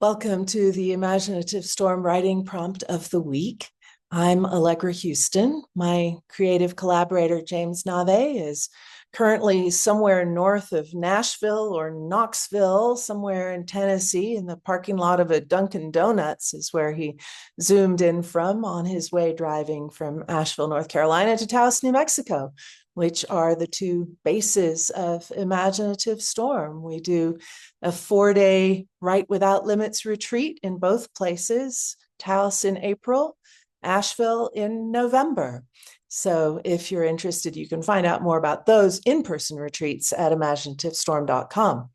Welcome to the Imaginative Storm Writing Prompt of the Week. I'm Allegra Houston. My creative collaborator, James Nave, is currently somewhere north of Nashville or Knoxville, somewhere in Tennessee, in the parking lot of a Dunkin' Donuts is where he zoomed in from on his way driving from Asheville, North Carolina to Taos, New Mexico, which are the two bases of Imaginative Storm. We do a 4-day Write Without Limits retreat in both places, Taos in April, Asheville in November. So if you're interested, you can find out more about those in-person retreats at imaginativestorm.com.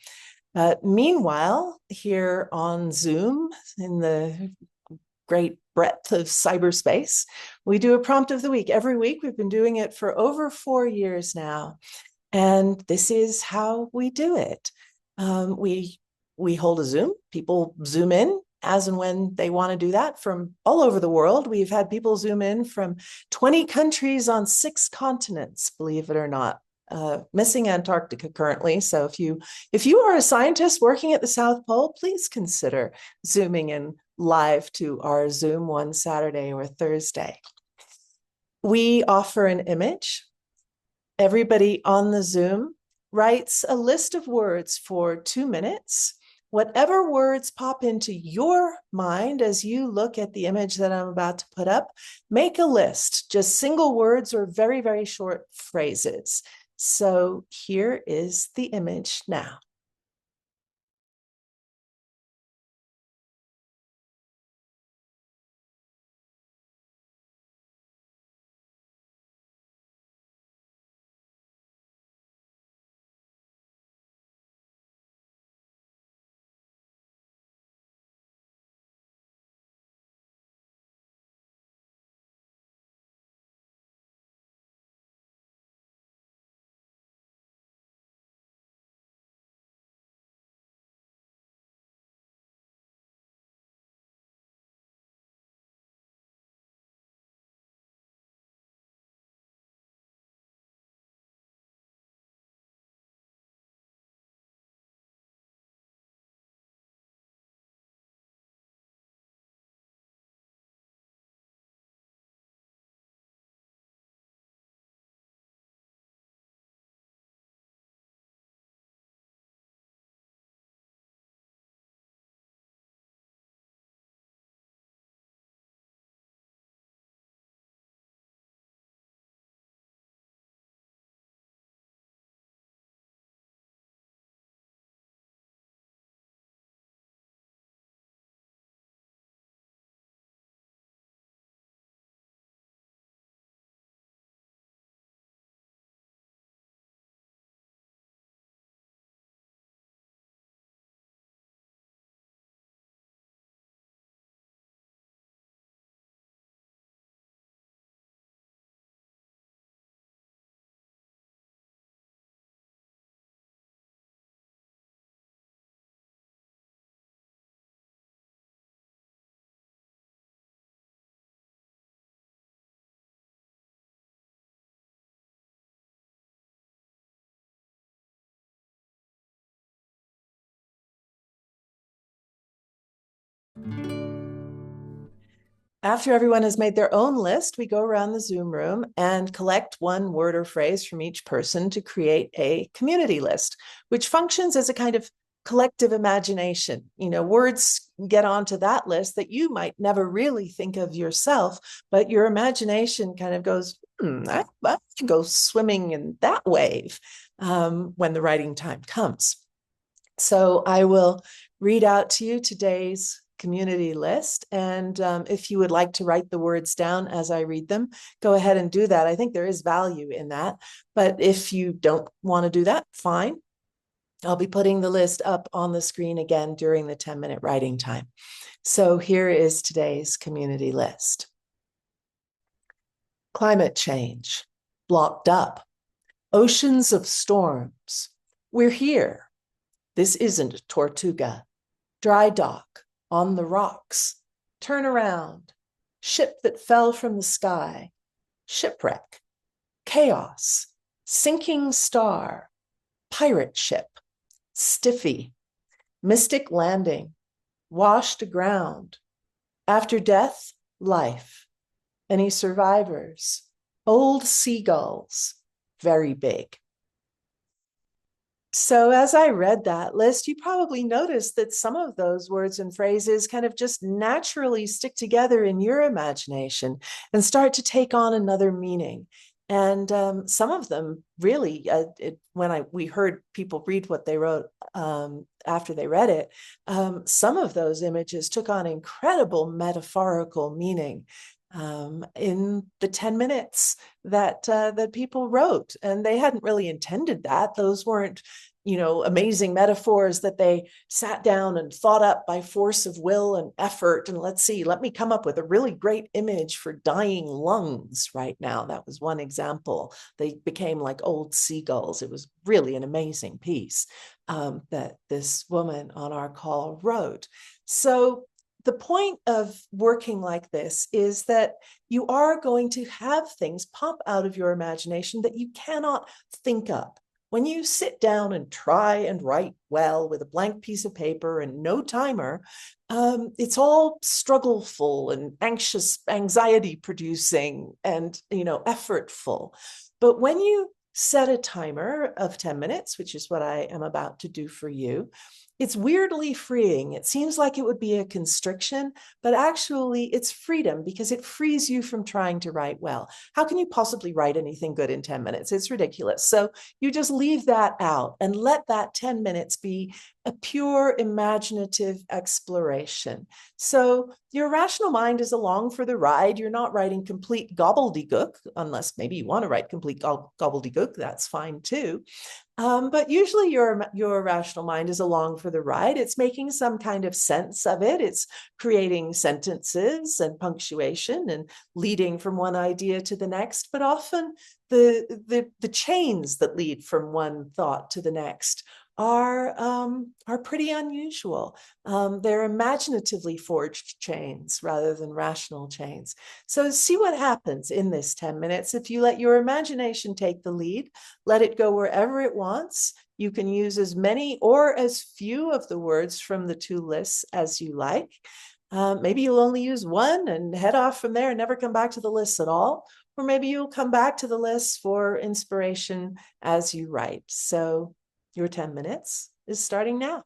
Meanwhile, here on Zoom, in the great breadth of cyberspace, we do a prompt of the week. Every week, we've been doing it for over 4 years now. And this is how we do it. We hold a Zoom. People Zoom in as and when they want to do that from all over the world. We've had people Zoom in from 20 countries on 6 continents, believe it or not. Missing Antarctica currently. So if you are a scientist working at the South Pole, please consider Zooming in live to our Zoom one Saturday or Thursday. We offer an image. Everybody on the Zoom writes a list of words for 2 minutes. Whatever words pop into your mind as you look at the image that I'm about to put up, make a list, just single words or very, very short phrases. So here is the image now. After everyone has made their own list, we go around the Zoom room and collect one word or phrase from each person to create a community list, which functions as a kind of collective imagination. Words get onto that list that you might never really think of yourself, but your imagination kind of goes, I can go swimming in that wave when the writing time comes. So I will read out to you today's community list. And if you would like to write the words down as I read them, go ahead and do that. I think there is value in that. But if you don't want to do that, fine. I'll be putting the list up on the screen again during the 10-minute writing time. So here is today's community list. Climate change, blocked up, oceans of storms. We're here. This isn't Tortuga. Dry dock, on the rocks. Turn around. Ship that fell from the sky. Shipwreck. Chaos. Sinking star. Pirate ship. Stiffy, mystic landing, washed aground. After death, life. Any survivors? Old seagulls, very big. So, as I read that list, you probably noticed that some of those words and phrases kind of just naturally stick together in your imagination and start to take on another meaning. And some of them really, we heard people read what they wrote after they read it, some of those images took on incredible metaphorical meaning in the 10 minutes that people wrote, and they hadn't really intended that. Those weren't, amazing metaphors that they sat down and thought up by force of will and effort. And let me come up with a really great image for dying lungs right now. That was one example. They became like old seagulls. It was really an amazing piece that this woman on our call wrote. So the point of working like this is that you are going to have things pop out of your imagination that you cannot think up. When you sit down and try and write well with a blank piece of paper and no timer, it's all struggleful and anxious, anxiety producing and, effortful. But when you set a timer of 10 minutes, which is what I am about to do for you, it's weirdly freeing. It seems like it would be a constriction, but actually it's freedom because it frees you from trying to write well. How can you possibly write anything good in 10 minutes? It's ridiculous. So you just leave that out and let that 10 minutes be a pure imaginative exploration. So your rational mind is along for the ride. You're not writing complete gobbledygook, unless maybe you want to write complete gobbledygook. That's fine too. But usually your rational mind is along for the ride. It's making some kind of sense of it. It's creating sentences and punctuation and leading from one idea to the next. But often the chains that lead from one thought to the next are pretty unusual. They're imaginatively forged chains rather than rational chains. So see what happens in this 10 minutes if you let your imagination take the lead. Let it go wherever it wants. You can use as many or as few of the words from the two lists as you like. Maybe you'll only use one and head off from there and never come back to the list at all. Or maybe you'll come back to the list for inspiration as you write. So your 10 minutes is starting now.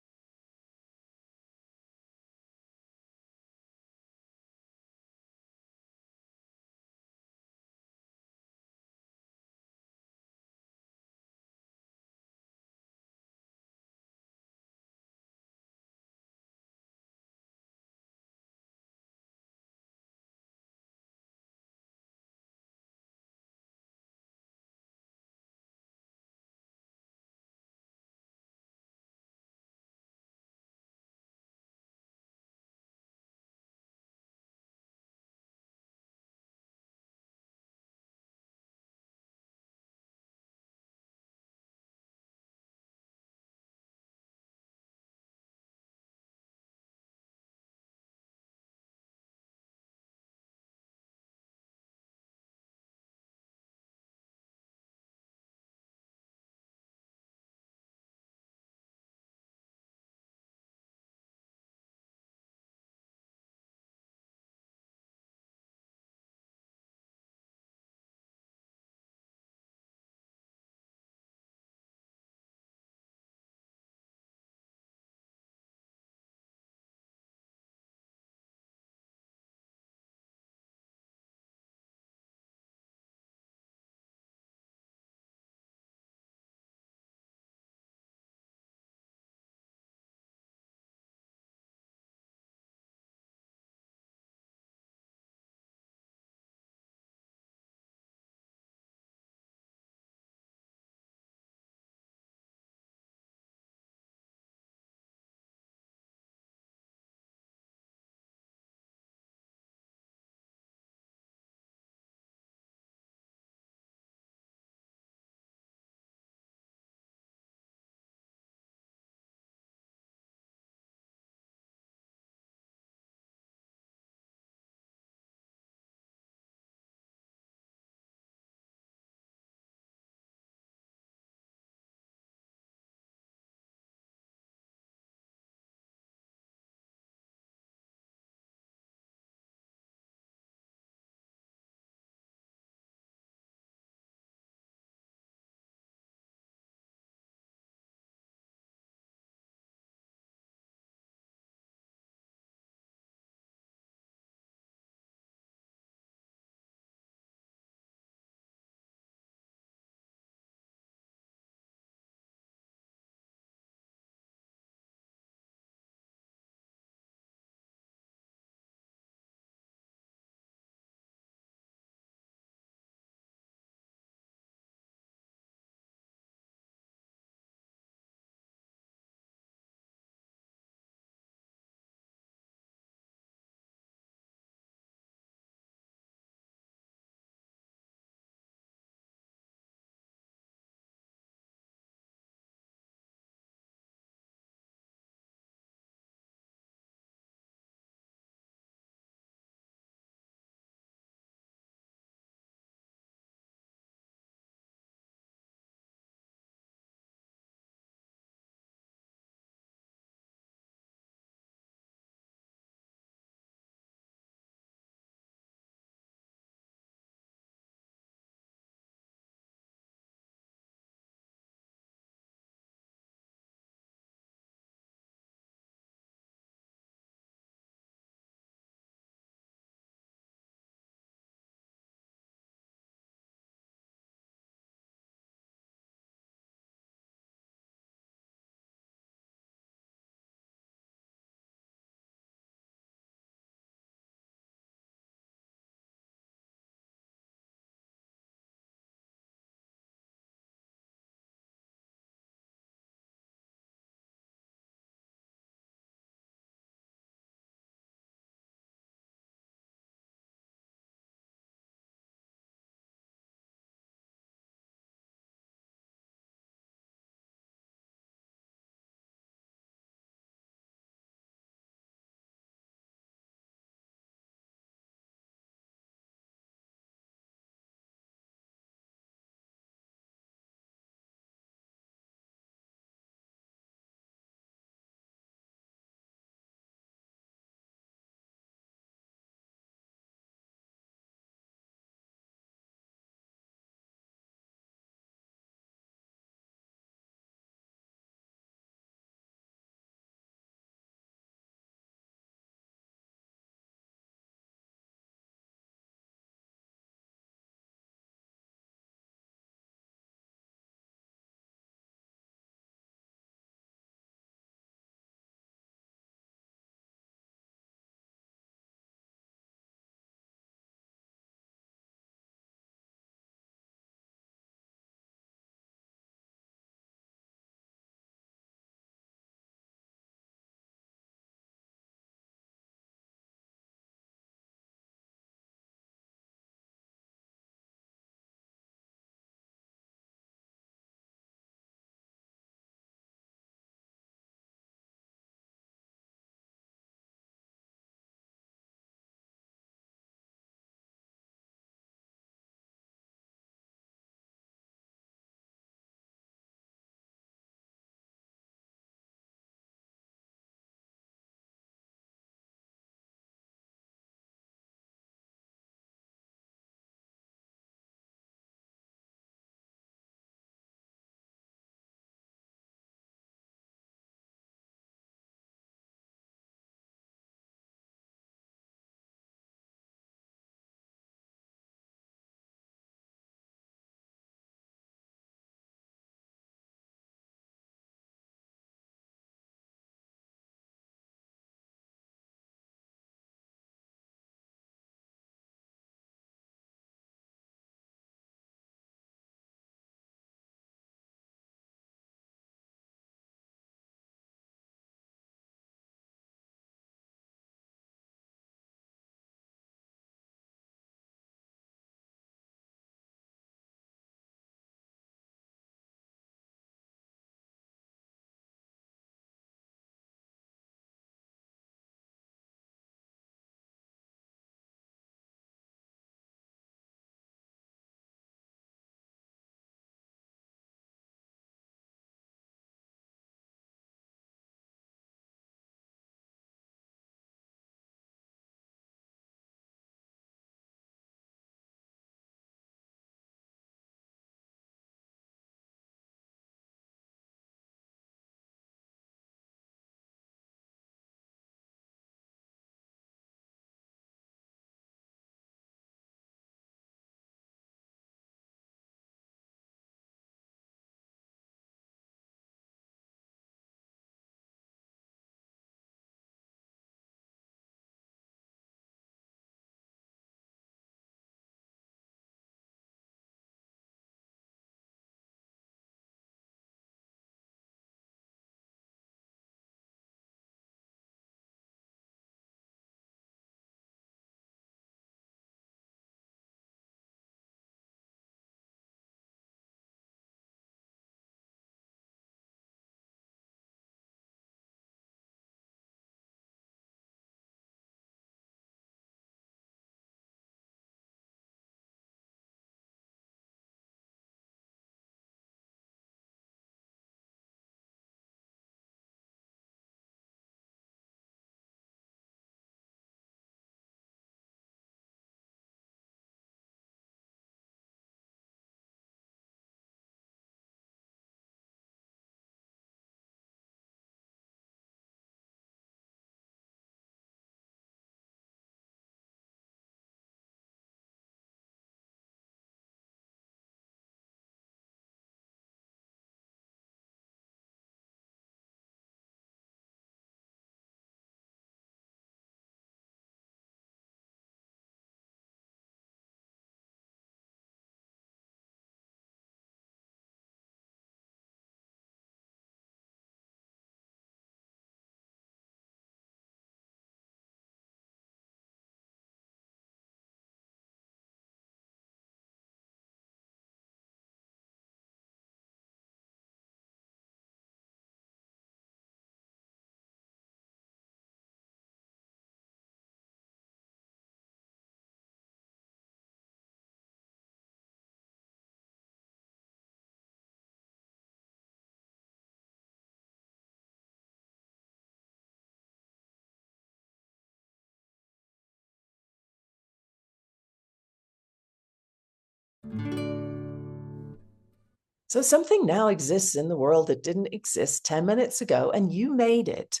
So something now exists in the world that didn't exist 10 minutes ago, and you made it.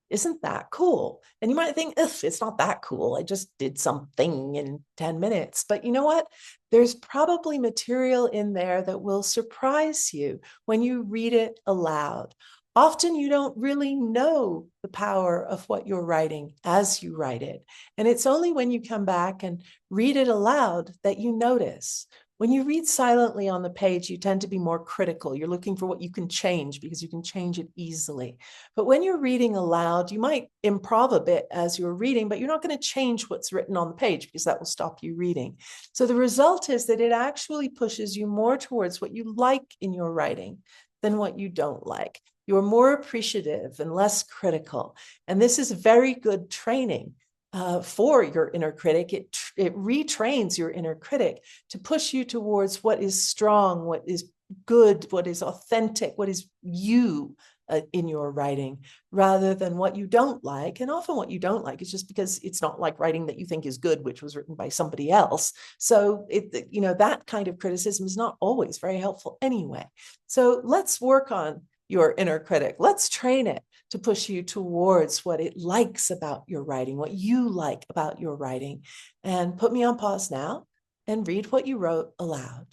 Isn't that cool? And you might think, it's not that cool. I just did something in 10 minutes. But you know what? There's probably material in there that will surprise you when you read it aloud. Often you don't really know the power of what you're writing as you write it. And it's only when you come back and read it aloud that you notice. When you read silently on the page, you tend to be more critical. You're looking for what you can change because you can change it easily. But when you're reading aloud, you might improv a bit as you're reading, but you're not going to change what's written on the page because that will stop you reading. So the result is that it actually pushes you more towards what you like in your writing than what you don't like. You're more appreciative and less critical. And this is very good training for your inner critic. It retrains your inner critic to push you towards what is strong, what is good, what is authentic, what is you in your writing, rather than what you don't like. And often what you don't like is just because it's not like writing that you think is good, which was written by somebody else. So that kind of criticism is not always very helpful anyway. So let's work on your inner critic. Let's train it to push you towards what it likes about your writing, what you like about your writing. And put me on pause now and read what you wrote aloud.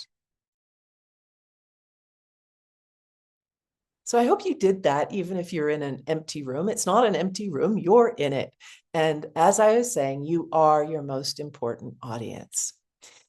So I hope you did that, even if you're in an empty room. It's not an empty room, you're in it. And as I was saying, you are your most important audience.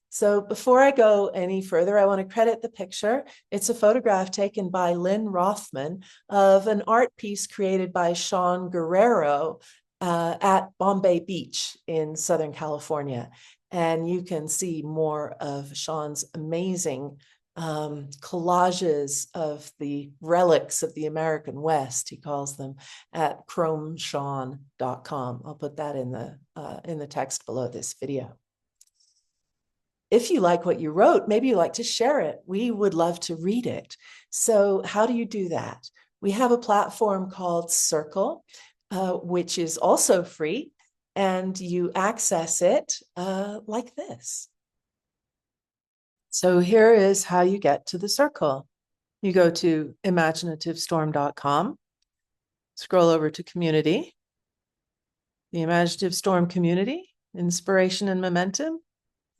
So before I go any further, I want to credit the picture. It's a photograph taken by Lyn Rothman of an art piece created by Sean Guerrero at Bombay Beach in Southern California. And you can see more of Sean's amazing collages of the relics of the American West, he calls them, at chromesean.com. I'll put that in the text below this video. If you like what you wrote, maybe you like to share it. We would love to read it. So how do you do that? We have a platform called Circle, which is also free, and you access it like this. So here is how you get to the Circle. You go to imaginativestorm.com, scroll over to Community, the Imaginative Storm Community, Inspiration and Momentum,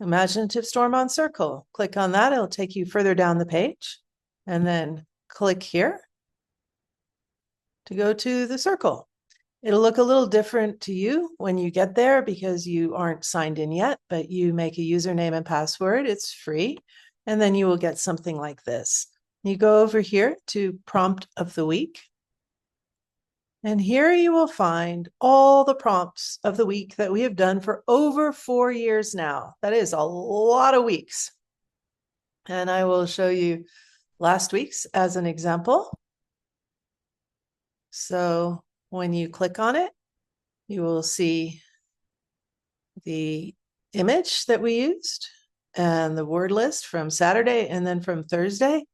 Imaginative Storm on Circle. Click on that. It'll take you further down the page. And then click here to go to the circle. It'll look a little different to you when you get there because you aren't signed in yet, but you make a username and password. It's free. And then you will get something like this. You go over here to Prompt of the Week. And here you will find all the prompts of the week that we have done for over 4 years now. That is a lot of weeks. And I will show you last week's as an example. So when you click on it, you will see the image that we used and the word list from Saturday and then from Thursday,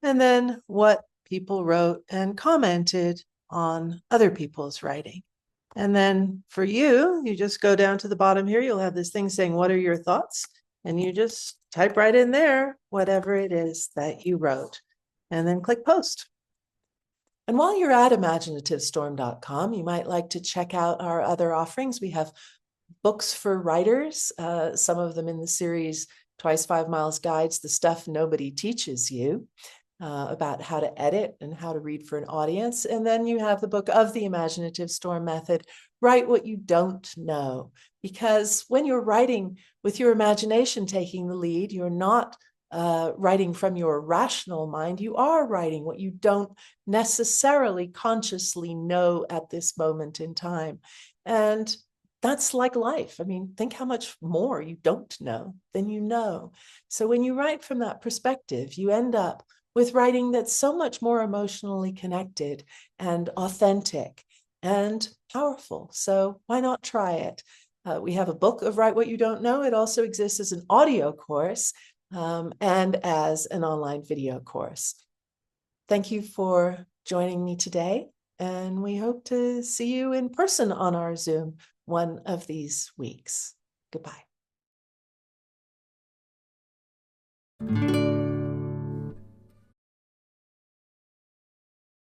and then what people wrote and commented on other people's writing. And then for you, you just go down to the bottom here. You'll have this thing saying, what are your thoughts? And you just type right in there, whatever it is that you wrote, and then click post. And while you're at imaginativestorm.com, you might like to check out our other offerings. We have books for writers, some of them in the series Twice 5 Miles Guides, The Stuff Nobody Teaches You, about how to edit and how to read for an audience. And then you have the book of the Imaginative Storm Method, Write What You Don't Know. Because when you're writing with your imagination taking the lead, you're not writing from your rational mind. You are writing what you don't necessarily consciously know at this moment in time. And that's like life. I mean, think how much more you don't know than you know. So when you write from that perspective, you end up with writing that's so much more emotionally connected and authentic and powerful. So why not try it? We have a book of Write What You Don't Know. It also exists as an audio course and as an online video course. Thank you for joining me today, and we hope to see you in person on our Zoom one of these weeks. Goodbye.